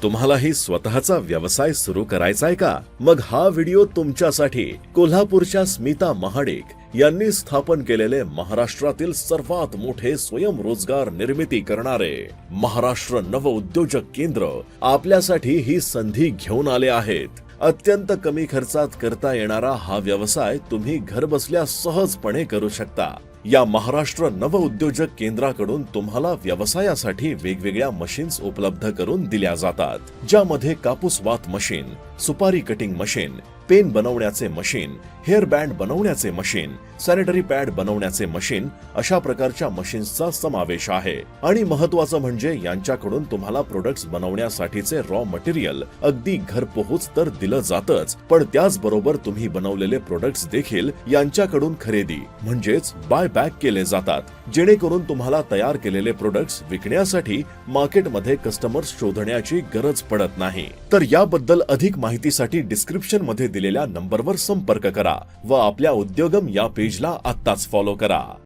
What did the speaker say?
तुम्हालाही स्वतःचा व्यवसाय सुरू करायचाय का? मग हा व्हिडिओ तुमच्यासाठी. कोल्हापूरच्या स्मिता महाडिक यांनी स्थापन केलेले महाराष्ट्रातील सर्वात मोठे स्वयंरोजगार निर्मिती करणारे महाराष्ट्र नवउद्योजक केंद्र आपल्यासाठी ही संधी घेऊन आले आहेत. अत्यंत कमी खर्चात करता येणारा हा व्यवसाय तुम्ही घरबसल्या सहजपणे करू शकता. या महाराष्ट्र नवउद्योजक केंद्राकडून तुम्हाला व्यवसायासाठी वेगवेगळ्या मशीन्स उपलब्ध करून दिल्या जातात, ज्यामध्ये कापूस वात मशीन, सुपारी कटिंग मशीन, पेन बनवण्याचे मशीन, हेअर बँड बनवण्याचे मशीन, सॅनिटरी पॅड बनवण्याचे मशीन अशा प्रकारच्या मशीन्सचा समावेश आहे. आणि महत्त्वाचं म्हणजे यांच्याकडून तुम्हाला प्रोडक्ट्स बनवण्यासाठीचे रॉ मटेरियल अगदी घरपोहोच तर दिलं जातच, पण त्याचबरोबर तुम्ही बनवलेले प्रोडक्ट्स देखील यांच्याकडून खरेदी म्हणजेच बाय बॅक केले जातात, जेणेकरून तुम्हाला तयार केलेले प्रोडक्ट्स विकण्यासाठी मार्केटमध्ये कस्टमर्स शोधण्याची गरज पडत नाही. तर याबद्दल अधिक माहितीसाठी डिस्क्रिप्शन मध्ये दिलेल्या नंबरवर संपर्क करा व आपल्या उद्योगम या पेजला आत्ताच फॉलो करा.